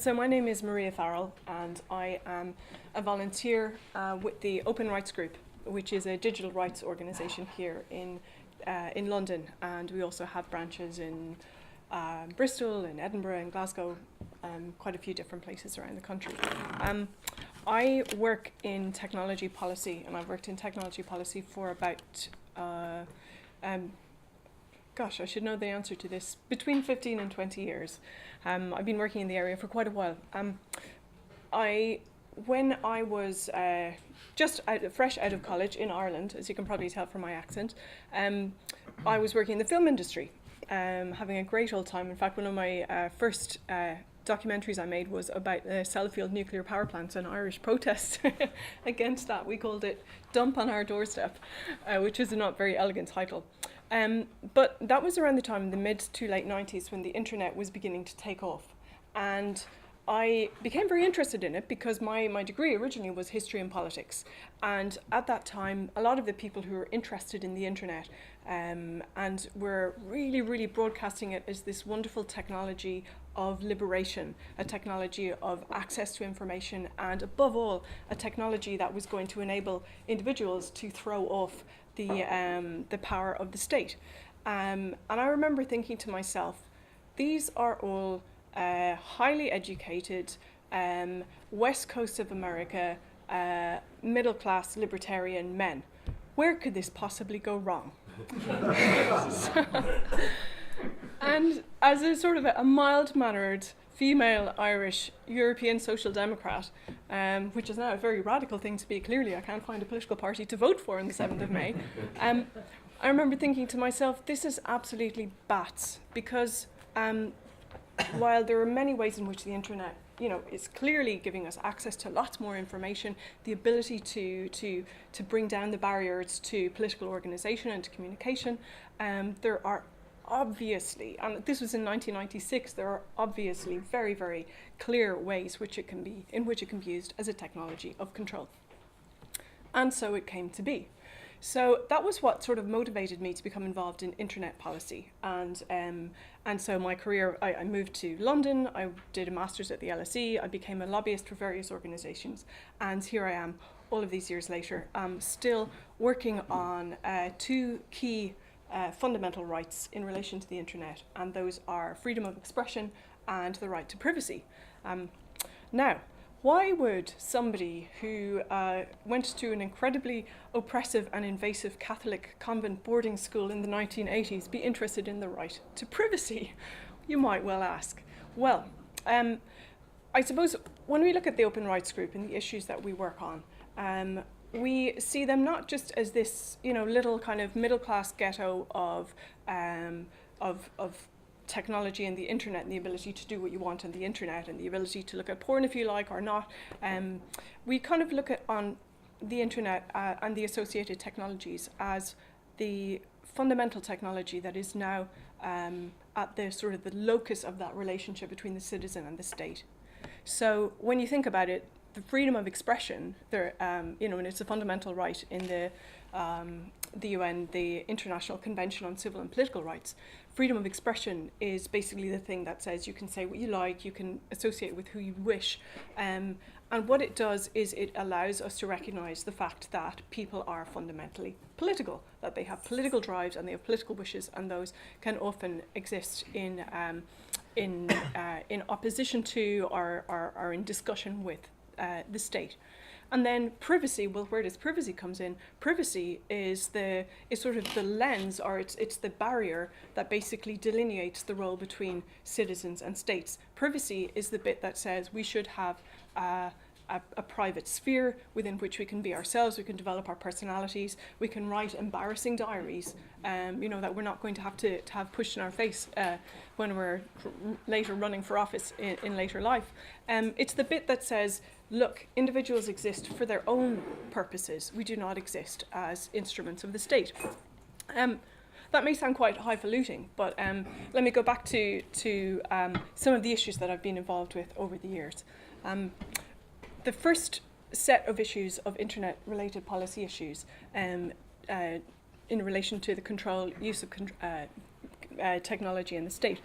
So my name is Maria Farrell, and I am a volunteer with the Open Rights Group, which is a digital rights organisation here in London, and we also have branches in Bristol, in Edinburgh, in Glasgow, quite a few different places around the country. I work in technology policy, and I've worked in technology policy for about gosh, I should know the answer to this, between 15 and 20 years. I've been working in the area for quite a while. When I was just fresh out of college in Ireland, as you can probably tell from my accent, I was working in the film industry, having a great old time. In fact, one of my first documentaries I made was about the Sellafield nuclear power plants and Irish protest against that. We called it Dump on Our Doorstep, which is a not very elegant title. But that was around the time in the mid to late 90s when the internet was beginning to take off. And I became very interested in it because my degree originally was history and politics. And at that time, a lot of the people who were interested in the internet and were really, really broadcasting it as this wonderful technology of liberation, a technology of access to information, and above all, a technology that was going to enable individuals to throw off the power of the state. And I remember thinking to myself, these are all highly educated, West Coast of America, middle-class libertarian men. Where could this possibly go wrong? And as a sort of a mild-mannered female Irish European Social Democrat, which is now a very radical thing to be, clearly I can't find a political party to vote for on the 7th of May, I remember thinking to myself, this is absolutely bats, because while there are many ways in which the internet, is clearly giving us access to lots more information, the ability to bring down the barriers to political organisation and to communication, there are obviously, and this was in 1996, there are obviously very, very clear ways in which it can be used as a technology of control. And so it came to be. So that was what sort of motivated me to become involved in internet policy. And so my career, I moved to London, I did a master's at the LSE, I became a lobbyist for various organisations, and here I am all of these years later, still working on two key fundamental rights in relation to the internet, and those are freedom of expression and the right to privacy. Now, why would somebody who went to an incredibly oppressive and invasive Catholic convent boarding school in the 1980s be interested in the right to privacy, you might well ask? Well, I suppose when we look at the Open Rights Group and the issues that we work on, we see them not just as this, little kind of middle-class ghetto of technology and the internet and the ability to do what you want on the internet and the ability to look at porn if you like or not. We kind of look at on the internet and the associated technologies as the fundamental technology that is now at the sort of the locus of that relationship between the citizen and the state. So when you think about it, the freedom of expression, and it's a fundamental right in the UN, the International Convention on Civil and Political Rights. Freedom of expression is basically the thing that says you can say what you like, you can associate with who you wish. And what it does is it allows us to recognize the fact that people are fundamentally political, that they have political drives and they have political wishes, and those can often exist in opposition to or in discussion with the state. And then privacy, well, where does privacy comes in? Privacy is sort of the lens, or it's the barrier that basically delineates the role between citizens and states. Privacy is the bit that says we should have a private sphere within which we can be ourselves, we can develop our personalities, we can write embarrassing diaries, that we're not going to have pushed in our face when we're later running for office in later life. It's the bit that says, look, individuals exist for their own purposes. We do not exist as instruments of the state. That may sound quite highfalutin, but let me go back to some of the issues that I've been involved with over the years. The first set of issues of internet-related policy issues in relation to the use of technology in the state,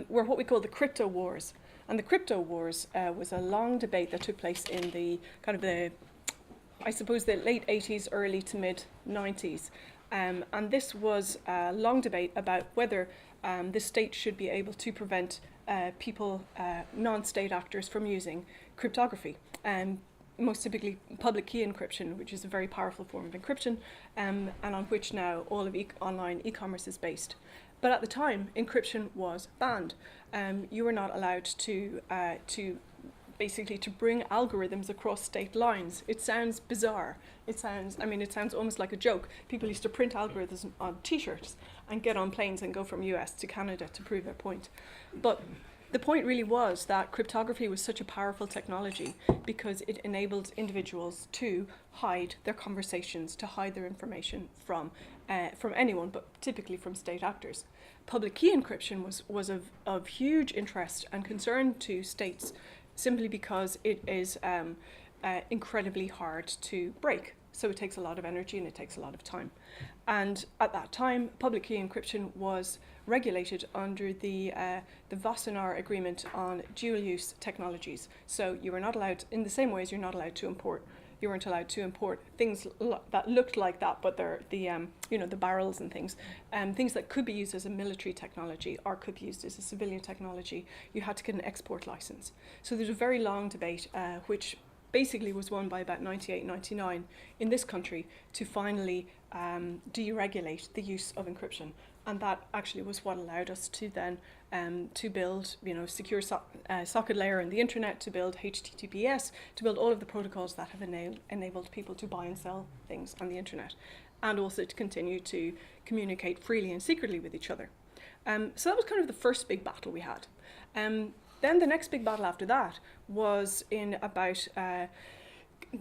were what we call the crypto wars. And the crypto wars was a long debate that took place in the kind of the, I suppose, the late 80s, early to mid 90s. And this was a long debate about whether the state should be able to prevent people, non-state actors, from using cryptography. Most typically public key encryption, which is a very powerful form of encryption, and on which now all of online e-commerce is based. But at the time, encryption was banned. You were not allowed to basically to bring algorithms across state lines. It sounds bizarre. It sounds almost like a joke. People used to print algorithms on t-shirts and get on planes and go from US to Canada to prove their point. But the point really was that cryptography was such a powerful technology because it enabled individuals to hide their conversations, to hide their information from anyone, but typically from state actors. Public key encryption was of huge interest and concern to states simply because it is incredibly hard to break. So it takes a lot of energy and it takes a lot of time. And at that time, public key encryption was regulated under the Wassenaar Agreement on dual-use technologies. So you were not allowed, in the same way as you're not allowed to import, you weren't allowed to import things that looked like that, but they're the barrels and things that could be used as a military technology or could be used as a civilian technology. You had to get an export license. So there's a very long debate, which basically was won by about 98, 99 in this country to finally deregulate the use of encryption. And that actually was what allowed us to then to build, secure socket layer in the internet, to build HTTPS, to build all of the protocols that have enabled people to buy and sell things on the internet, and also to continue to communicate freely and secretly with each other. So that was kind of the first big battle we had. Then the next big battle after that was in about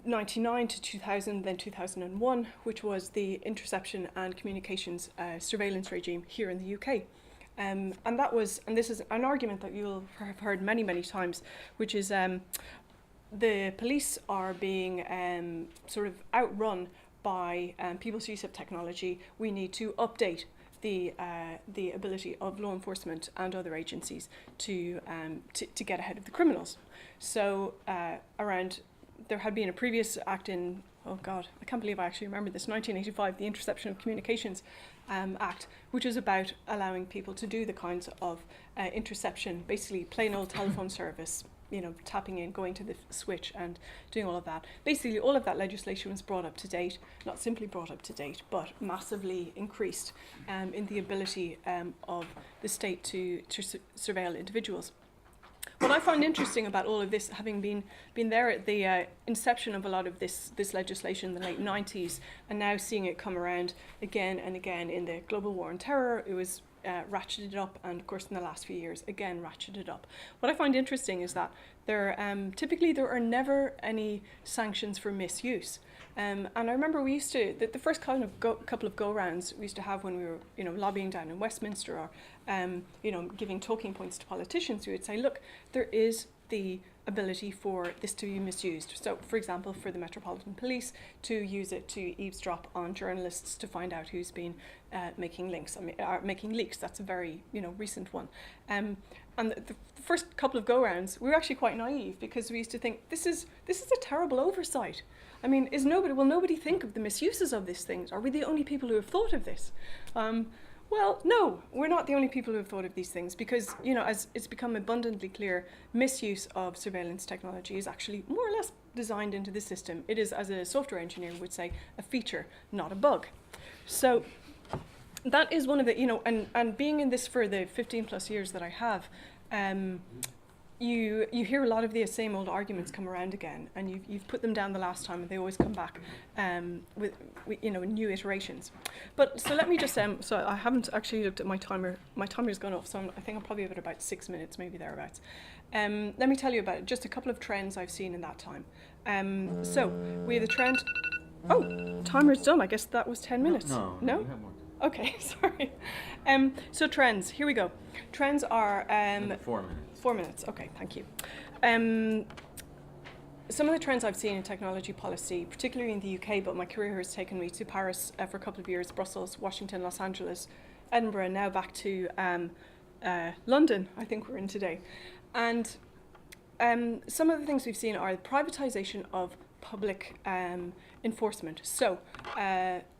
99 to 2000, then 2001, which was the interception and communications surveillance regime here in the UK. And this is an argument that you'll have heard many, many times, which is the police are being sort of outrun by people's use of technology. We need to update the ability of law enforcement and other agencies to get ahead of the criminals. So there had been a previous act in, oh God, I can't believe I actually remember this, 1985, the Interception of Communications Act, which is about allowing people to do the kinds of interception, basically plain old telephone service, tapping in, going to the switch and doing all of that. Basically, all of that legislation was brought up to date, not simply brought up to date, but massively increased in the ability of the state to surveil individuals. What I find interesting about all of this, having been there at the inception of a lot of this legislation in the late 90s, and now seeing it come around again and again in the global war on terror, it was ratcheted up, and of course in the last few years again ratcheted up. What I find interesting is that typically there are never any sanctions for misuse. And I remember we used to, the first kind of couple of go-rounds we used to have when we were, lobbying down in Westminster or, giving talking points to politicians, we would say, look, there is the ability for this to be misused. So, for example, for the Metropolitan Police to use it to eavesdrop on journalists to find out who's been making making leaks. That's a very, recent one. And the first couple of go-rounds, we were actually quite naive because we used to think this is a terrible oversight. I mean, will nobody think of the misuses of these things? Are we the only people who have thought of this? Well, no, we're not the only people who have thought of these things because, as it's become abundantly clear, misuse of surveillance technology is actually more or less designed into the system. It is, as a software engineer would say, a feature, not a bug. So that is one of the, and being in this for the 15 plus years that I have, you hear a lot of the same old arguments come around again, and you've put them down the last time, and they always come back with new iterations. But so let me just so I haven't actually looked at my timer. My timer's gone off, so I think I'm probably at about 6 minutes, maybe thereabouts. Let me tell you about just a couple of trends I've seen in that time. So we have the trend. Oh, timer's done. I guess that was 10 minutes. No. No? We have more. Okay, sorry. So trends. Here we go. Trends are 4 minutes. 4 minutes, okay, thank you. Some of the trends I've seen in technology policy, particularly in the UK, but my career has taken me to Paris for a couple of years, Brussels, Washington, Los Angeles, Edinburgh, now back to London, I think we're in today. And some of the things we've seen are the privatisation of public enforcement. So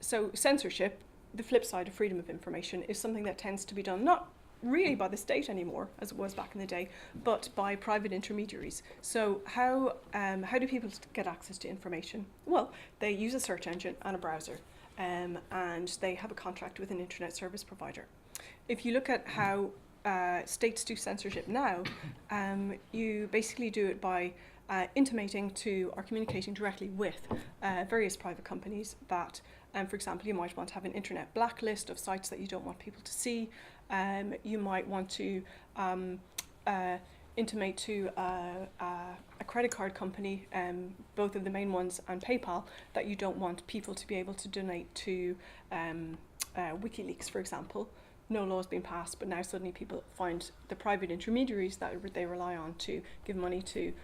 censorship, the flip side of freedom of information, is something that tends to be done not really by the state anymore, as it was back in the day, but by private intermediaries. So how do people get access to information? Well, they use a search engine and a browser, and they have a contract with an internet service provider. If you look at how states do censorship now, you basically do it by intimating to or communicating directly with various private companies that, for example, you might want to have an internet blacklist of sites that you don't want people to see. You might want to intimate to a credit card company, both of the main ones and PayPal, that you don't want people to be able to donate to WikiLeaks, for example. No law has been passed, but now suddenly people find the private intermediaries that they rely on to give money to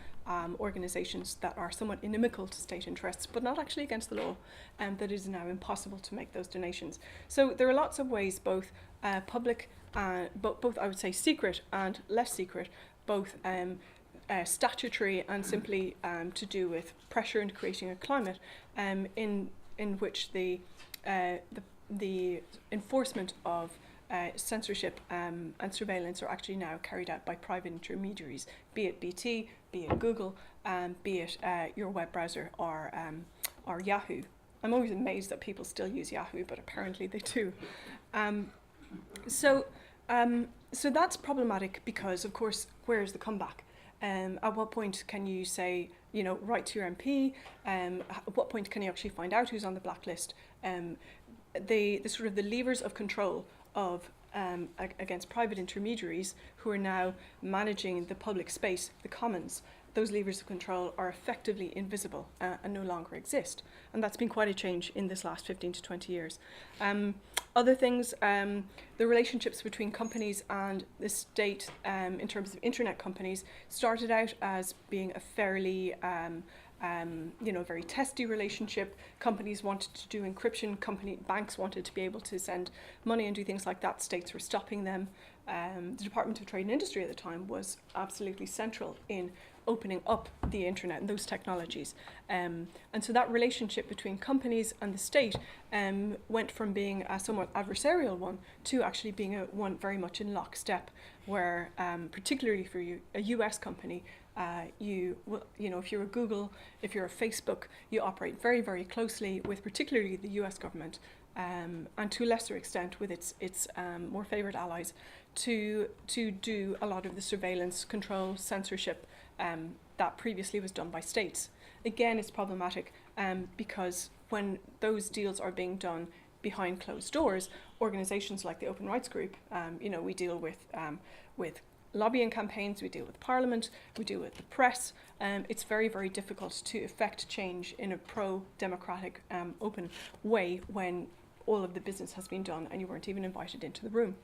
organisations that are somewhat inimical to state interests, but not actually against the law, and that it is now impossible to make those donations. So there are lots of ways, both public, both I would say secret and less secret, both statutory and simply to do with pressure and creating a climate in which the enforcement of censorship and surveillance are actually now carried out by private intermediaries, be it BT, be it Google, be it your web browser or Yahoo. I'm always amazed that people still use Yahoo, but apparently they do. So that's problematic because, of course, where is the comeback? At what point can you say, write to your MP? At what point can you actually find out who's on the blacklist? The sort of the levers of control of against private intermediaries who are now managing the public space, the commons, those levers of control are effectively invisible and no longer exist. And that's been quite a change in this last 15 to 20 years. Other things, the relationships between companies and the state in terms of internet companies started out as being a fairly very testy relationship. Companies wanted to do encryption, banks wanted to be able to send money and do things like that. States were stopping them. The Department of Trade and Industry at the time was absolutely central in opening up the internet and those technologies. And so that relationship between companies and the state went from being a somewhat adversarial one to actually being one very much in lockstep, where particularly for a US company, if you're a Google, if you're a Facebook, you operate very, very closely with particularly the US government, and to a lesser extent with its more favoured allies, to do a lot of the surveillance, control, censorship that previously was done by states. Again, it's problematic because when those deals are being done behind closed doors, organisations like the Open Rights Group, we deal with lobbying campaigns, we deal with Parliament, we deal with the press. It's very, very difficult to effect change in a pro-democratic, open way when all of the business has been done and you weren't even invited into the room.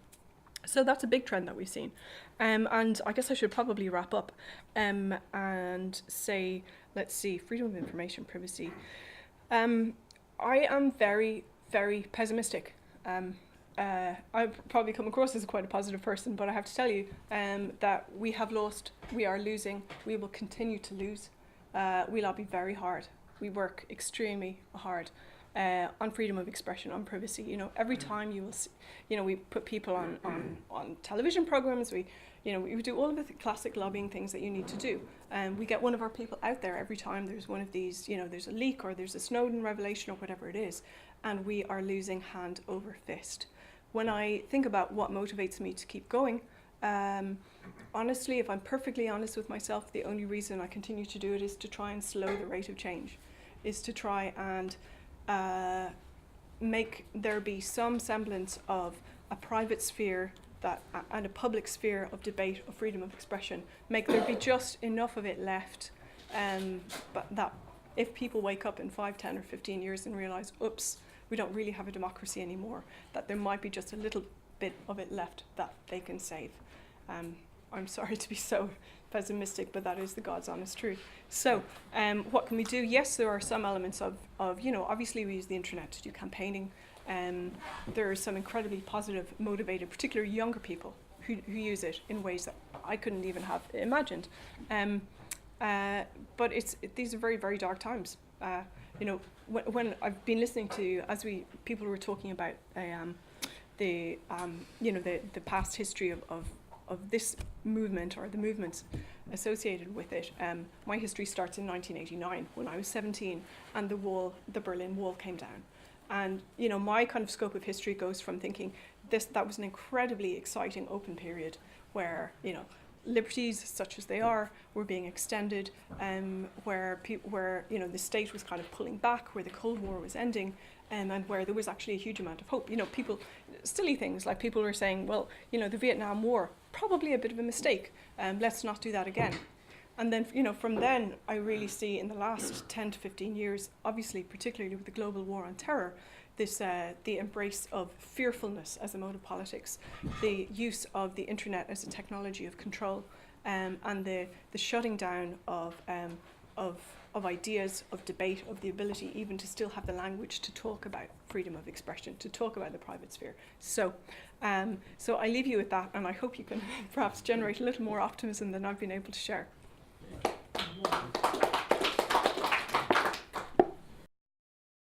So that's a big trend that we've seen. And I guess I should probably wrap up and say, let's see, freedom of information, privacy. I am very, very pessimistic. I've probably come across as quite a positive person, but I have to tell you that we have lost, we are losing, we will continue to lose. We lobby very hard. We work extremely hard on freedom of expression, on privacy. Every time you will see, we put people on television programs, we do all of the classic lobbying things that you need to do. We get one of our people out there every time there's one of these, there's a leak or there's a Snowden revelation or whatever it is, and we are losing hand over fist. When I think about what motivates me to keep going, honestly, if I'm perfectly honest with myself, the only reason I continue to do it is to try and slow the rate of change, is to try and make there be some semblance of a private sphere and a public sphere of debate, of freedom of expression. Make there be just enough of it left, but that if people wake up in 5, 10 or 15 years and realise, oops, we don't really have a democracy anymore, that there might be just a little bit of it left that they can save. I'm sorry to be so pessimistic, but that is the God's honest truth. So what can we do? Yes, there are some elements of obviously we use the internet to do campaigning. there are some incredibly positive, motivated, particularly younger people who use it in ways that I couldn't even have imagined. But these are very, very dark times. You know, when I've been listening to, people were talking about the past history of this movement, or the movements associated with it. My history starts in 1989 when I was 17 and the Berlin Wall came down. And you know, my kind of scope of history goes from thinking that was an incredibly exciting open period where, you know, liberties such as they are were being extended, where you know, the state was kind of pulling back, where the Cold War was ending, and where there was actually a huge amount of hope. You know, silly things like people were saying, well, you know, the Vietnam War, probably a bit of a mistake, let's not do that again. And then, you know, from then I really see in the last 10 to 15 years, obviously particularly with the global war on terror, this the embrace of fearfulness as a mode of politics, the use of the internet as a technology of control, and the shutting down of ideas, of debate, of the ability even to still have the language to talk about freedom of expression, to talk about the private sphere. So I leave you with that, and I hope you can perhaps generate a little more optimism than I've been able to share.